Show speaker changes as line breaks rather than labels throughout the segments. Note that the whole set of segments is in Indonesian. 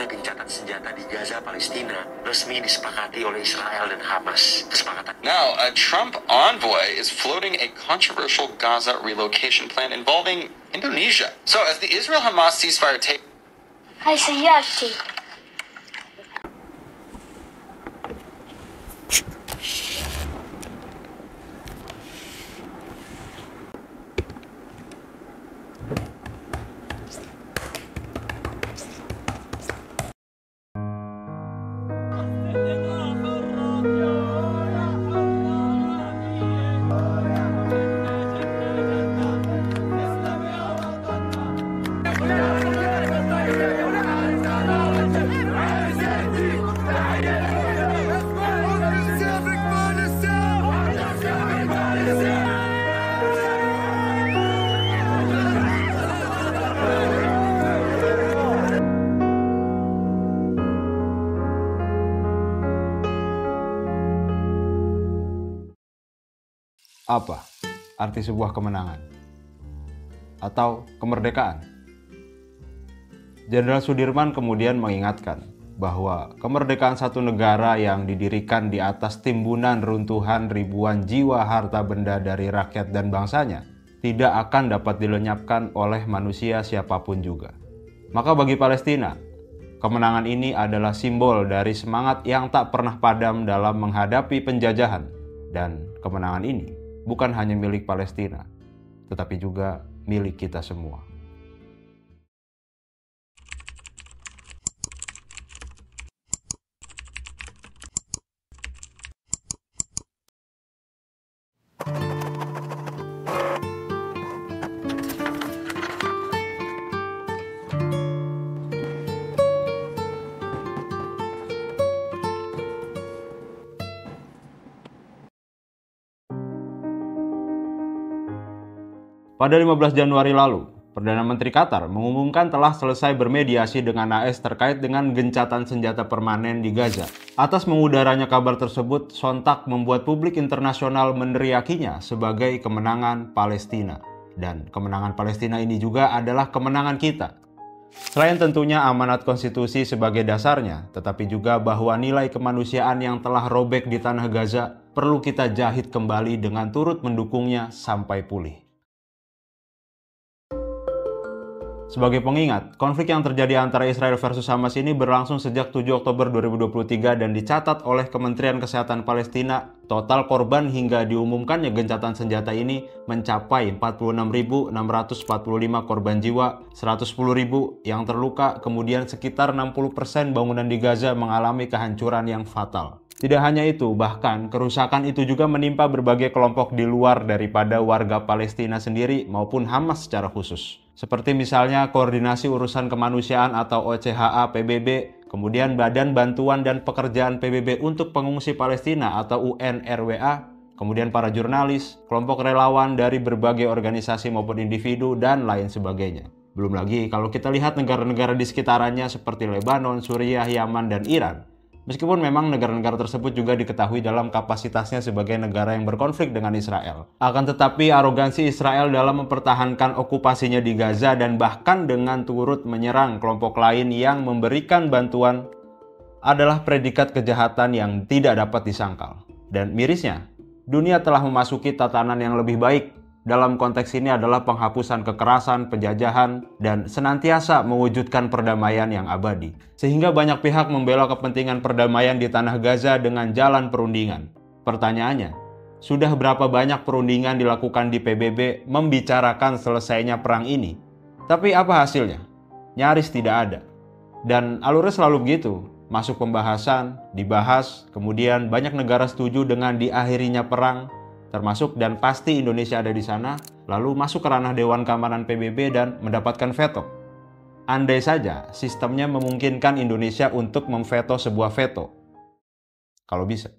gencatan senjata di Gaza, Palestina resmi disepakati oleh Israel dan Hamas. Kesepakatan.
Now, a Trump envoy is floating a controversial Gaza relocation plan involving Indonesia. So, as the Israel-Hamas ceasefire takes...
هاي سيارتي.
Apa arti sebuah kemenangan atau kemerdekaan? Jenderal Sudirman kemudian mengingatkan bahwa kemerdekaan satu negara yang didirikan di atas timbunan runtuhan ribuan jiwa harta benda dari rakyat dan bangsanya tidak akan dapat dilenyapkan oleh manusia siapapun juga. Maka bagi Palestina, kemenangan ini adalah simbol dari semangat yang tak pernah padam dalam menghadapi penjajahan, dan kemenangan ini bukan hanya milik Palestina, tetapi juga milik kita semua. Pada 15 Januari lalu, Perdana Menteri Qatar mengumumkan telah selesai bermediasi dengan AS terkait dengan gencatan senjata permanen di Gaza. Atas mengudaranya kabar tersebut, sontak membuat publik internasional meneriakinya sebagai kemenangan Palestina. Dan kemenangan Palestina ini juga adalah kemenangan kita. Selain tentunya amanat konstitusi sebagai dasarnya, tetapi juga bahwa nilai kemanusiaan yang telah robek di tanah Gaza perlu kita jahit kembali dengan turut mendukungnya sampai pulih. Sebagai pengingat, konflik yang terjadi antara Israel versus Hamas ini berlangsung sejak 7 Oktober 2023 dan dicatat oleh Kementerian Kesehatan Palestina, total korban hingga diumumkannya gencatan senjata ini mencapai 46.645 korban jiwa, 110.000 yang terluka, kemudian sekitar 60% bangunan di Gaza mengalami kehancuran yang fatal. Tidak hanya itu, bahkan kerusakan itu juga menimpa berbagai kelompok di luar daripada warga Palestina sendiri maupun Hamas secara khusus. Seperti misalnya Koordinasi Urusan Kemanusiaan atau OCHA PBB, kemudian Badan Bantuan dan Pekerjaan PBB untuk Pengungsi Palestina atau UNRWA, kemudian para jurnalis, kelompok relawan dari berbagai organisasi maupun individu, dan lain sebagainya. Belum lagi kalau kita lihat negara-negara di sekitarannya seperti Lebanon, Suriah, Yaman, dan Iran. Meskipun memang negara-negara tersebut juga diketahui dalam kapasitasnya sebagai negara yang berkonflik dengan Israel. Akan tetapi arogansi Israel dalam mempertahankan okupasinya di Gaza dan bahkan dengan turut menyerang kelompok lain yang memberikan bantuan adalah predikat kejahatan yang tidak dapat disangkal. Dan mirisnya, dunia telah memasuki tatanan yang lebih baik. Dalam konteks ini adalah penghapusan kekerasan, penjajahan, dan senantiasa mewujudkan perdamaian yang abadi. Sehingga banyak pihak membela kepentingan perdamaian di tanah Gaza dengan jalan perundingan. Pertanyaannya, sudah berapa banyak perundingan dilakukan di PBB membicarakan selesainya perang ini? Tapi apa hasilnya? Nyaris tidak ada. Dan alurnya selalu begitu. Masuk pembahasan, dibahas, kemudian banyak negara setuju dengan diakhirinya perang, termasuk dan pasti Indonesia ada di sana, lalu masuk ke ranah Dewan Keamanan PBB dan mendapatkan veto. Andai saja sistemnya memungkinkan Indonesia untuk memveto sebuah veto. Kalau bisa.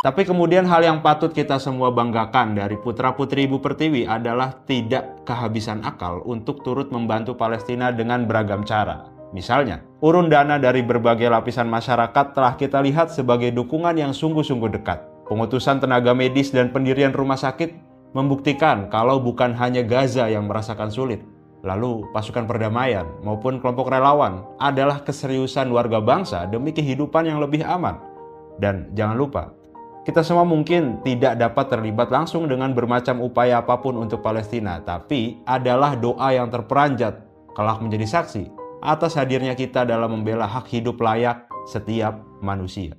Tapi kemudian hal yang patut kita semua banggakan dari putra-putri Ibu Pertiwi adalah tidak kehabisan akal untuk turut membantu Palestina dengan beragam cara. Misalnya, urun dana dari berbagai lapisan masyarakat telah kita lihat sebagai dukungan yang sungguh-sungguh dekat. Pengutusan tenaga medis dan pendirian rumah sakit membuktikan kalau bukan hanya Gaza yang merasakan sulit. lalu pasukan perdamaian maupun kelompok relawan adalah keseriusan warga bangsa demi kehidupan yang lebih aman. Dan jangan lupa, kita semua mungkin tidak dapat terlibat langsung dengan bermacam upaya apapun untuk Palestina, tapi adalah doa yang terperanjat kelak menjadi saksi atas hadirnya kita dalam membela hak hidup layak setiap manusia.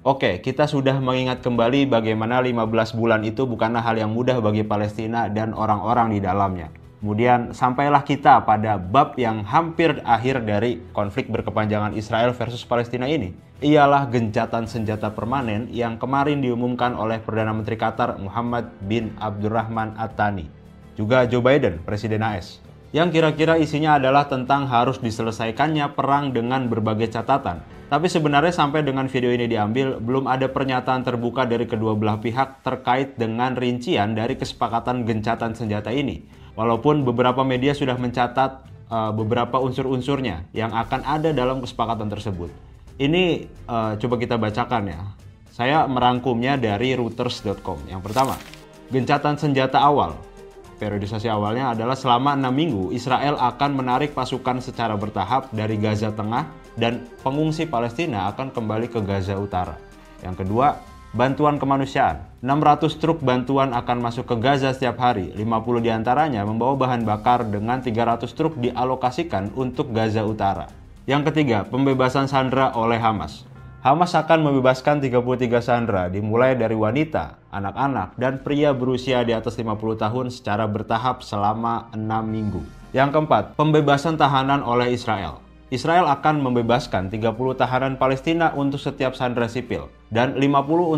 Oke, kita sudah mengingat kembali bagaimana 15 bulan itu bukanlah hal yang mudah bagi Palestina dan orang-orang di dalamnya. Kemudian sampailah kita pada bab yang hampir akhir dari konflik berkepanjangan Israel versus Palestina ini. Ialah gencatan senjata permanen yang kemarin diumumkan oleh Perdana Menteri Qatar Muhammad bin Abdurrahman Al-Thani. Juga Joe Biden, Presiden AS. Yang kira-kira isinya adalah tentang harus diselesaikannya perang dengan berbagai catatan. Tapi sebenarnya sampai dengan video ini diambil, belum ada pernyataan terbuka dari kedua belah pihak terkait dengan rincian dari kesepakatan gencatan senjata ini. Walaupun beberapa media sudah mencatat beberapa unsur-unsurnya yang akan ada dalam kesepakatan tersebut. Ini coba kita bacakan ya. Saya merangkumnya dari Reuters.com. Yang pertama, gencatan senjata awal. Periodisasi awalnya adalah selama 6 minggu Israel akan menarik pasukan secara bertahap dari Gaza Tengah dan pengungsi Palestina akan kembali ke Gaza Utara. Yang kedua, bantuan kemanusiaan. 600 truk bantuan akan masuk ke Gaza setiap hari. 50 diantaranya membawa bahan bakar dengan 300 truk dialokasikan untuk Gaza Utara. Yang ketiga, pembebasan sandera oleh Hamas. Hamas akan membebaskan 33 sandera dimulai dari wanita, anak-anak, dan pria berusia di atas 50 tahun secara bertahap selama 6 minggu. Yang keempat, pembebasan tahanan oleh Israel. Israel akan membebaskan 30 tahanan Palestina untuk setiap sandera sipil dan 50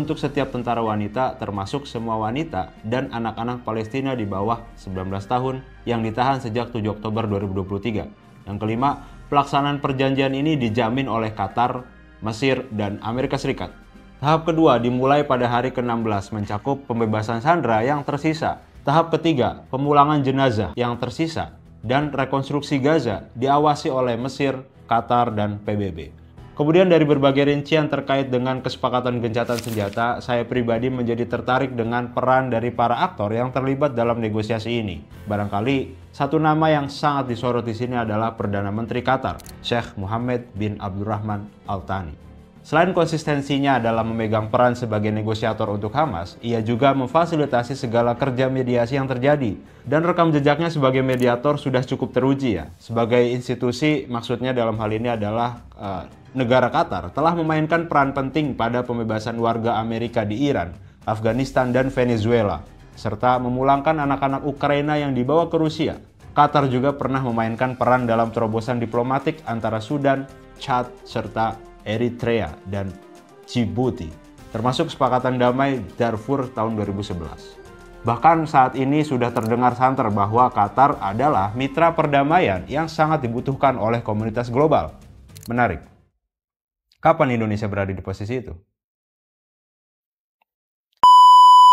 untuk setiap tentara wanita, termasuk semua wanita dan anak-anak Palestina di bawah 19 tahun yang ditahan sejak 7 Oktober 2023. Yang kelima, pelaksanaan perjanjian ini dijamin oleh Qatar, Mesir, dan Amerika Serikat. Tahap kedua dimulai pada hari ke-16 mencakup pembebasan sandera yang tersisa. Tahap ketiga, pemulangan jenazah yang tersisa dan rekonstruksi Gaza diawasi oleh Mesir, Qatar, dan PBB. Kemudian dari berbagai rincian terkait dengan kesepakatan gencatan senjata, saya pribadi menjadi tertarik dengan peran dari para aktor yang terlibat dalam negosiasi ini. Barangkali satu nama yang sangat disorot di sini adalah Perdana Menteri Qatar, Sheikh Mohammed bin Abdurrahman Al-Thani. Selain konsistensinya dalam memegang peran sebagai negosiator untuk Hamas, ia juga memfasilitasi segala kerja mediasi yang terjadi. Dan rekam jejaknya sebagai mediator sudah cukup teruji ya. Sebagai institusi, maksudnya dalam hal ini adalah negara Qatar telah memainkan peran penting pada pembebasan warga Amerika di Iran, Afghanistan, dan Venezuela, serta memulangkan anak-anak Ukraina yang dibawa ke Rusia. Qatar juga pernah memainkan peran dalam terobosan diplomatik antara Sudan, Chad, serta Eritrea dan Djibouti, termasuk kesepakatan damai Darfur tahun 2011. Bahkan saat ini sudah terdengar santer bahwa Qatar adalah mitra perdamaian yang sangat dibutuhkan oleh komunitas global. Menarik. Kapan Indonesia berada di posisi itu?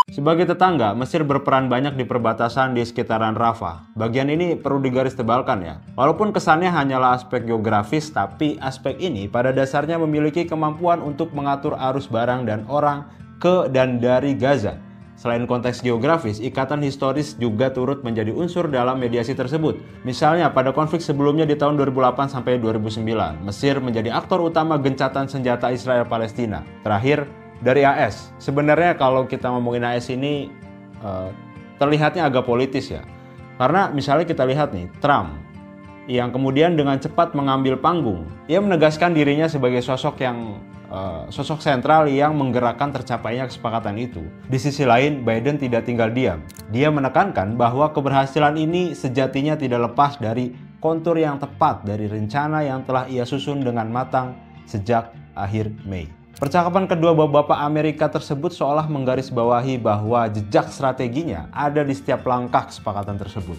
Sebagai tetangga, Mesir berperan banyak di perbatasan di sekitaran Rafah. Bagian ini perlu digaristebalkan ya. Walaupun kesannya hanyalah aspek geografis, tapi aspek ini pada dasarnya memiliki kemampuan untuk mengatur arus barang dan orang ke dan dari Gaza. Selain konteks geografis, ikatan historis juga turut menjadi unsur dalam mediasi tersebut. Misalnya pada konflik sebelumnya di tahun 2008 sampai 2009, Mesir menjadi aktor utama gencatan senjata Israel-Palestina. Terakhir, dari AS. Sebenarnya kalau kita ngomongin AS ini terlihatnya agak politis ya. Karena misalnya kita lihat nih, Trump yang kemudian dengan cepat mengambil panggung. Ia menegaskan dirinya sebagai sosok sentral yang menggerakkan tercapainya kesepakatan itu. Di sisi lain, Biden tidak tinggal diam. Dia menekankan bahwa keberhasilan ini sejatinya tidak lepas dari kontur yang tepat dari rencana yang telah ia susun dengan matang sejak akhir Mei. Percakapan kedua bapak-bapak Amerika tersebut seolah menggarisbawahi bahwa jejak strateginya ada di setiap langkah kesepakatan tersebut.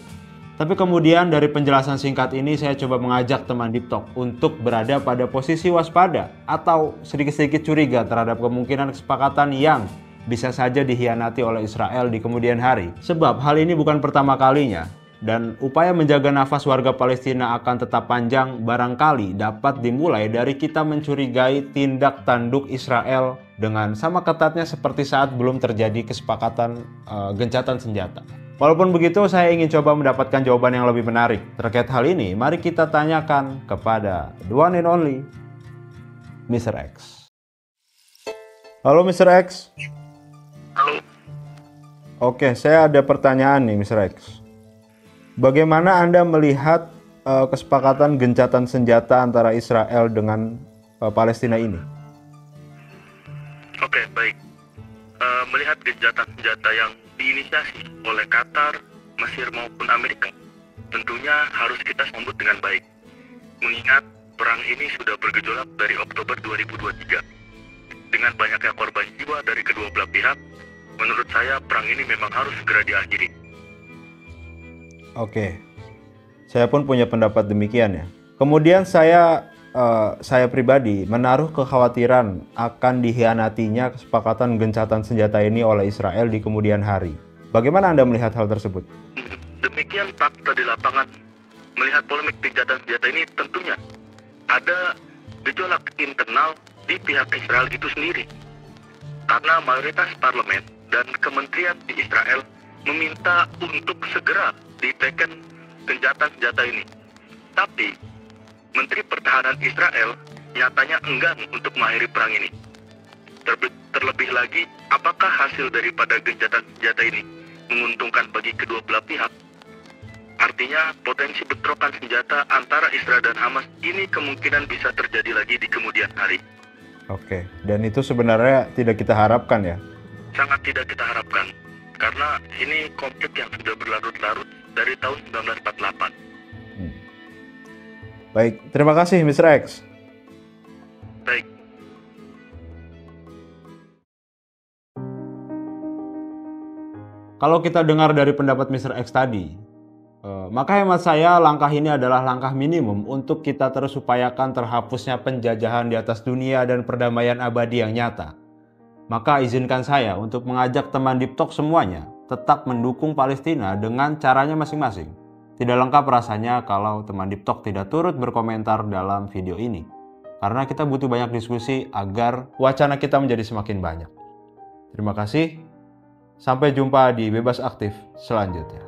Tapi kemudian dari penjelasan singkat ini saya coba mengajak teman Deep Talk untuk berada pada posisi waspada atau sedikit-sedikit curiga terhadap kemungkinan kesepakatan yang bisa saja dikhianati oleh Israel di kemudian hari. Sebab hal ini bukan pertama kalinya. Dan upaya menjaga nafas warga Palestina akan tetap panjang barangkali dapat dimulai dari kita mencurigai tindak tanduk Israel dengan sama ketatnya seperti saat belum terjadi kesepakatan gencatan senjata. Walaupun begitu, saya ingin coba mendapatkan jawaban yang lebih menarik. Terkait hal ini, mari kita tanyakan kepada the one and only Mr. X. Halo Mr. X.
Halo.
Oke, saya ada pertanyaan nih Mr. X. Bagaimana Anda melihat kesepakatan gencatan senjata antara Israel dengan Palestina ini?
Oke, baik. Melihat gencatan senjata yang diinisiasi oleh Qatar, Mesir maupun Amerika, tentunya harus kita sambut dengan baik. Mengingat perang ini sudah bergejolak dari Oktober 2023. Dengan banyaknya korban jiwa dari kedua belah pihak, menurut saya perang ini memang harus segera diakhiri.
Oke, saya pun punya pendapat demikian ya. Kemudian saya pribadi menaruh kekhawatiran akan dikhianatinya kesepakatan gencatan senjata ini oleh Israel di kemudian hari. Bagaimana Anda melihat hal tersebut?
Demikian fakta di lapangan. Melihat polemik gencatan senjata ini tentunya ada gejolak internal di pihak Israel itu sendiri. Karena mayoritas parlemen dan kementerian di Israel meminta untuk segera diteken gencatan senjata ini. Tapi Menteri Pertahanan Israel nyatanya enggan untuk mengakhiri perang ini. Terlebih lagi, apakah hasil daripada gencatan senjata ini menguntungkan bagi kedua belah pihak? Artinya, potensi bentrokan senjata antara Israel dan Hamas ini kemungkinan bisa terjadi lagi di kemudian hari.
Oke, dan itu sebenarnya tidak kita harapkan ya?
Sangat tidak kita harapkan, karena ini konflik yang sudah berlarut-larut dari tahun 1948.
Baik, terima kasih Mr. X.
Baik.
Kalau kita dengar dari pendapat Mr. X tadi, maka hemat saya langkah ini adalah langkah minimum untuk kita terus upayakan terhapusnya penjajahan di atas dunia dan perdamaian abadi yang nyata. Maka izinkan saya untuk mengajak teman Deep Talk semuanya tetap mendukung Palestina dengan caranya masing-masing. Tidak lengkap rasanya kalau teman Deep Talk tidak turut berkomentar dalam video ini. Karena kita butuh banyak diskusi agar wacana kita menjadi semakin banyak. Terima kasih. Sampai jumpa di Bebas Aktif selanjutnya.